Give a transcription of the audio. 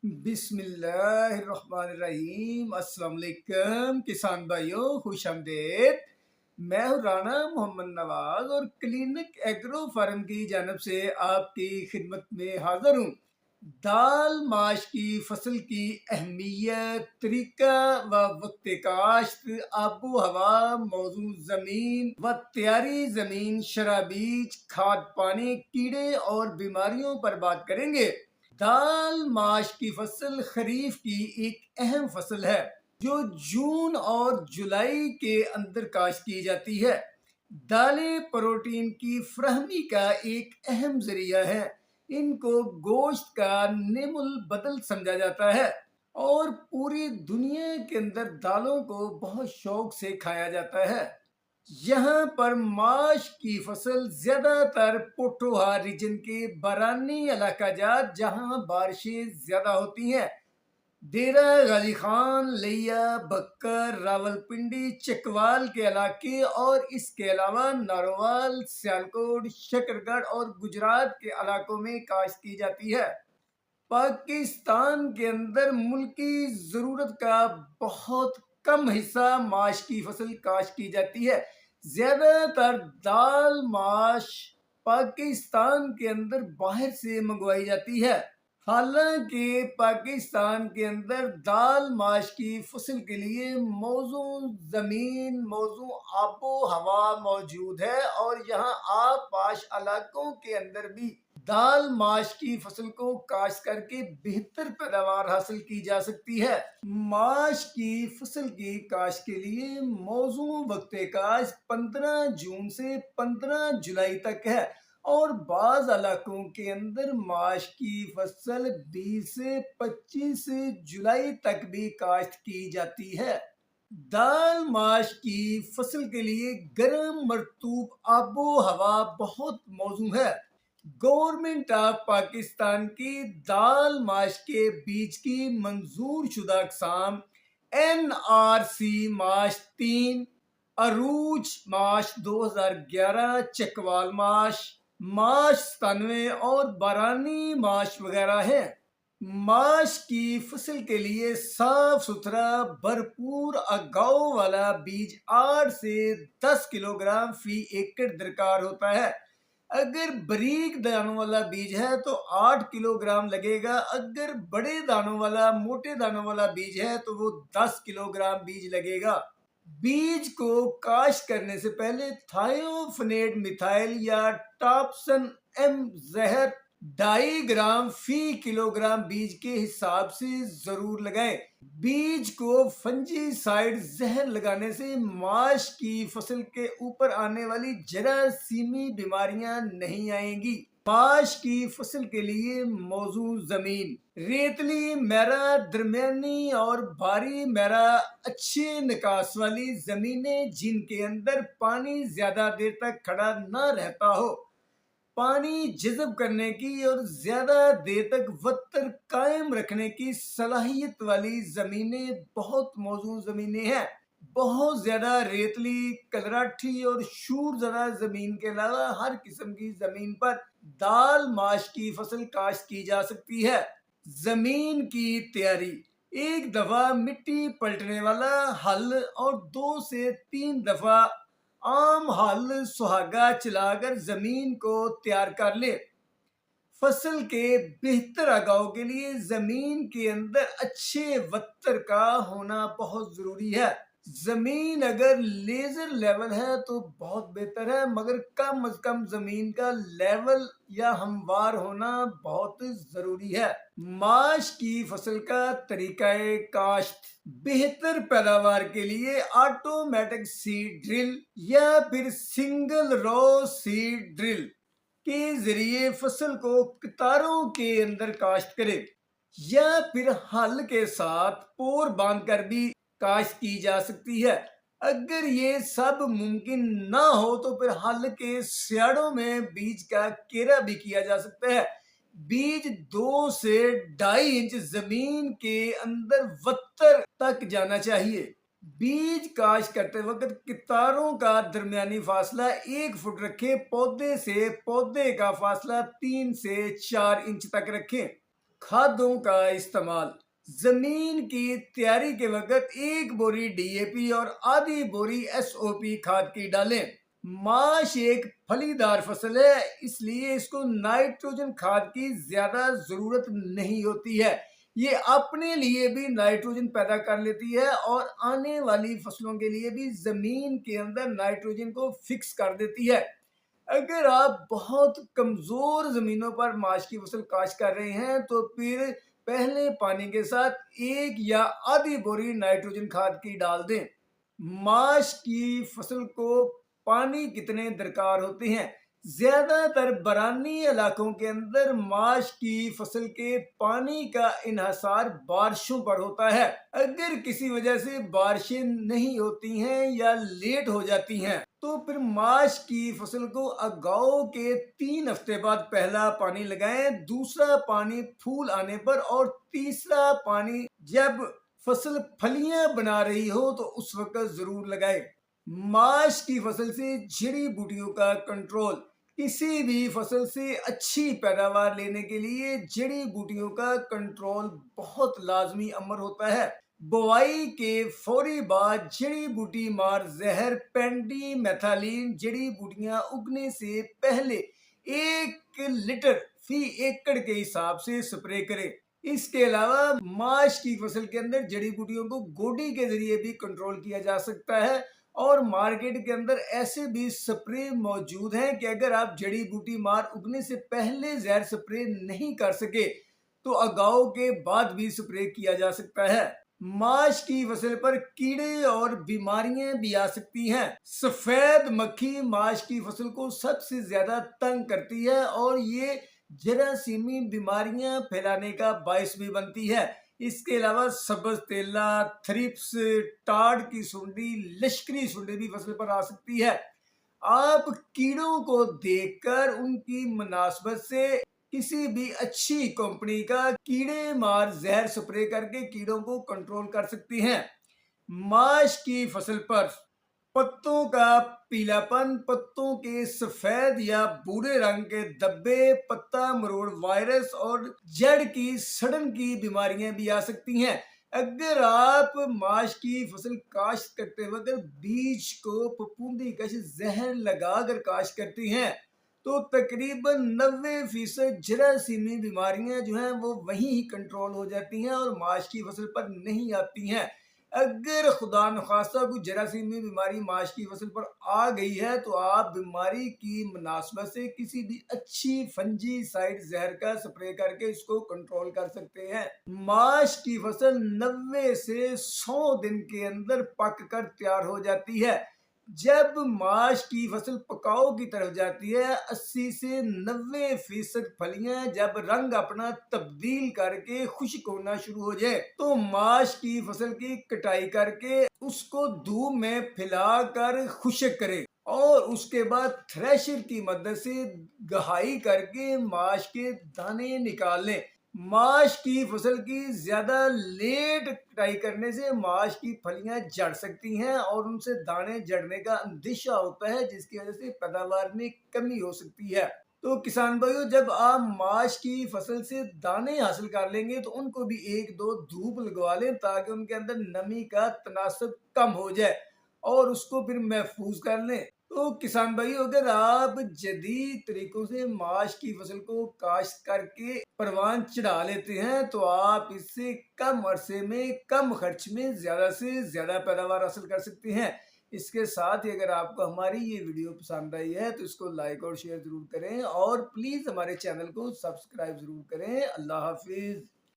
بسم اللہ الرحمن الرحیم۔ السلام علیکم کسان بھائیوں، خوش آمدید۔ میں ہوں رانا محمد نواز اور کلینک ایگرو فارم کی جانب سے آپ کی خدمت میں حاضر ہوں۔ دال ماش کی فصل کی اہمیت، طریقہ و وقت کاشت، آب و ہوا، موضوع زمین و تیاری زمین، شرح بیج، کھاد پانی، کیڑے اور بیماریوں پر بات کریں گے۔ دال ماش کی فصل خریف کی ایک اہم فصل ہے جو جون اور جولائی کے اندر کاشت کی جاتی ہے۔ دالیں پروٹین کی فراہمی کا ایک اہم ذریعہ ہے۔ ان کو گوشت کا نعم البدل سمجھا جاتا ہے اور پوری دنیا کے اندر دالوں کو بہت شوق سے کھایا جاتا ہے۔ یہاں پر ماش کی فصل زیادہ تر پوٹھوہا ریجن کے بارانی علاقہ جات جہاں بارشیں زیادہ ہوتی ہیں، ڈیرہ غازی خان، لیا، بکر، راولپنڈی، چکوال کے علاقے اور اس کے علاوہ ناروال، سیالکوٹ، شکرگڑھ اور گجرات کے علاقوں میں کاشت کی جاتی ہے۔ پاکستان کے اندر ملکی ضرورت کا بہت کم حصہ ماش کی فصل کاشت کی جاتی ہے۔ زیادہ تر دال ماش پاکستان کے اندر باہر سے منگوائی جاتی ہے۔ حالانکہ پاکستان کے اندر دال ماش کی فصل کے لیے موزوں زمین، موزوں آب و ہوا موجود ہے اور یہاں آب پاش علاقوں کے اندر بھی دال ماش کی فصل کو کاشت کر کے بہتر پیداوار حاصل کی جا سکتی ہے۔ ماش کی فصل کی کاشت کے لیے موزوں وقت کاشت 15 جون سے 15 جولائی تک ہے اور بعض علاقوں کے اندر ماش کی فصل 20 سے 25 جولائی تک بھی کاشت کی جاتی ہے۔ دال ماش کی فصل کے لیے گرم مرطوب آب و ہوا بہت موزوں ہے۔ گورنمنٹ آف پاکستان کی دال ماش کے بیج کی منظور شدہ اقسام NRC ماش 3، عروج ماش 2011، چکوال ماش 97 اور بارانی ماش وغیرہ ہیں۔ ماش کی فصل کے لیے صاف ستھرا بھرپور اگاؤ والا بیج 8 سے 10 کلوگرام فی ایکڑ درکار ہوتا ہے۔ اگر باریک دانوں والا بیج ہے تو 8 کلوگرام لگے گا، اگر بڑے دانوں والا موٹے دانوں والا بیج ہے تو وہ 10 کلوگرام بیج لگے گا۔ بیج کو کاشت کرنے سے پہلے تھائیوفینیٹ میتھائل یا ٹاپسن ایم زہر 2.5 گرام فی کلوگرام بیج کے حساب سے ضرور لگائیں۔ بیج کو فنجی سائیڈ زہر لگانے سے ماش کی فصل کے اوپر آنے والی جراثیمی بیماریاں نہیں آئیں گی۔ ماش کی فصل کے لیے موزوں زمین: ریتلی میرا، درمیانی اور بھاری میرا، اچھے نکاس والی زمینیں جن کے اندر پانی زیادہ دیر تک کھڑا نہ رہتا ہو، پانی جذب کرنے کی اور زیادہ دیر تک وتر قائم رکھنے کی صلاحیت والی زمینیں بہت موزوں زمینیں ہیں۔ بہت زیادہ ریتلی، کلراٹھی اور شور زدہ زمین کے علاوہ ہر قسم کی زمین پر دال ماش کی فصل کاشت کی جا سکتی ہے۔ زمین کی تیاری: ایک دفعہ مٹی پلٹنے والا ہل اور 2 سے 3 دفعہ عام ہل سہاگا چلا کر زمین کو تیار کر لے۔ فصل کے بہتر اگاؤ کے لیے زمین کے اندر اچھے وتر کا ہونا بہت ضروری ہے۔ زمین اگر لیزر لیول ہے تو بہت بہتر ہے، مگر کم از کم زمین کا لیول یا ہموار ہونا بہت ضروری ہے۔ ماش کی فصل کا طریقہ کاشت: بہتر پیداوار کے لیے آٹومیٹک سیڈ ڈرل یا پھر سنگل رو سیڈ ڈرل کے ذریعے فصل کو قطاروں کے اندر کاشت کرے، یا پھر ہل کے ساتھ پور باندھ کر بھی کاشت کی جا سکتی ہے۔ اگر یہ سب ممکن نہ ہو تو پھر ہل کے سیاڑوں میں بیج کا کیرا بھی کیا جا سکتا ہے۔ بیج 2 سے 2.5 انچ زمین کے اندر وتر تک جانا چاہیے۔ بیج کاشت کرتے وقت قطاروں کا درمیانی فاصلہ 1 فٹ رکھیں، پودے سے پودے کا فاصلہ 3 سے 4 انچ تک رکھیں۔ खादों का इस्तेमाल। जमीन की तैयारी के वक्त 1 बोरी DAP और आधी बोरी SOP खाद की डालें। माश एक फलीदार फसल है, इसलिए इसको नाइट्रोजन खाद की ज्यादा जरूरत नहीं होती है। ये अपने लिए भी नाइट्रोजन पैदा कर लेती है और आने वाली फसलों के लिए भी जमीन के अंदर नाइट्रोजन को फिक्स कर देती है। अगर आप बहुत कमजोर जमीनों पर माश की फसल काश्त कर रहे हैं तो फिर पहले पानी के साथ 1 या आधी बोरी नाइट्रोजन खाद की डाल दें। माश की फसल को पानी कितने दरकार होते हैं? ज्यादातर बरानी इलाकों के अंदर माश की फसल के पानी का इन्हसार बारिशों पर होता है। अगर किसी वजह से बारिशें नहीं होती हैं या लेट हो जाती हैं तो फिर माश की फसल को उगाओ के 3 हफ्ते बाद पहला पानी लगाएं, दूसरा पानी फूल आने पर और तीसरा पानी जब फसल फलियां बना रही हो तो उस वक्त जरूर लगाएं। माश की फसल से जड़ी बूटियों का कंट्रोल। किसी भी फसल से अच्छी पैदावार लेने के लिए जड़ी बूटियों का कंट्रोल बहुत लाजमी अमर होता है। बुआई के फौरी बाद जड़ी बूटी मार जहर पेंडिमेथालिन जड़ी बूटियां उगने से पहले 1 लीटर फी एकड़ के हिसाब से स्प्रे करें। इसके अलावा माश की फसल के अंदर जड़ी बूटियों को गोडी के जरिए भी कंट्रोल किया जा सकता है और मार्केट के अंदर ऐसे भी स्प्रे मौजूद हैं कि अगर आप जड़ी बूटी मार उगने से पहले जहर स्प्रे नहीं कर सके तो उगाओ के बाद भी स्प्रे किया जा सकता है। माश की फसल पर कीड़े और बीमारियां भी आ सकती हैं। सफेद मक्खी माश की फसल को सबसे ज्यादा तंग करती है और ये जरासीमी बीमारियां फैलाने का बायस भी बनती है। इसके अलावा सब्ज तेला, थ्रिप्स, टाड़ की सुंडी, लश्करी सुंडी भी फसल पर आ सकती है। आप कीड़ों को देखकर उनकी मुनासबत से किसी भी अच्छी कंपनी का कीड़े मार जहर स्प्रे करके कीड़ों को कंट्रोल कर सकती हैं। माश की फसल पर पत्तों का पीलापन, पत्तों के सफेद या भूरे रंग के धब्बे, पत्ता मरोड़ वायरस और जड़ की सड़न की बीमारियां भी आ सकती हैं। अगर आप माश की फसल काश्त करते वक्त बीज को फफूंदी कश जहर लगाकर काश्त करती हैं तो तकरीबन 90% जरासीमी बीमारियां जो हैं वो वहीं ही कंट्रोल हो जाती हैं और माश की फसल पर नहीं आती हैं। अगर खुदा न खास्ता कोई जरासीमी बीमारी माश की फसल पर आ गई है तो आप बीमारी की मुनासबत से किसी भी अच्छी फंजीसाइड जहर का स्प्रे करके इसको कंट्रोल कर सकते हैं। माश की फसल 90 से 100 दिन के अंदर पक कर तैयार हो जाती है। जब माश की फसल पकाओ की तरफ जाती है 80 से 90% फलियां जब रंग अपना तब्दील करके खुश्क होना शुरू हो जाए तो माश की फसल की कटाई करके उसको धूप में फैलाकर खुश्क करें और उसके बाद थ्रेशर की मदद से गहाई करके माश के दाने निकाल लें। माश की फसल की ज्यादा लेट कटाई करने से माश की फलियां जड़ सकती हैं और उनसे दाने जड़ने का अंदेशा होता है जिसकी वजह से पैदावार में कमी हो सकती है। तो किसान भाइयों, जब आप माश की फसल से दाने हासिल कर लेंगे तो उनको भी 1-2 धूप लगवा लें ताकि उनके अंदर नमी का तनासब कम हो जाए और उसको फिर महफूज कर लें। तो किसान भाइयों, अगर आप जदीद तरीकों से माश की फसल को काश्त करके परवान चढ़ा लेते हैं तो आप इससे कम अरसे में कम खर्च में ज्यादा से ज्यादा पैदावार हासिल कर सकते हैं। इसके साथ ही अगर आपको हमारी ये वीडियो पसंद आई है तो इसको लाइक और शेयर जरूर करें और प्लीज हमारे चैनल को सब्सक्राइब जरूर करें। अल्लाह हाफिज।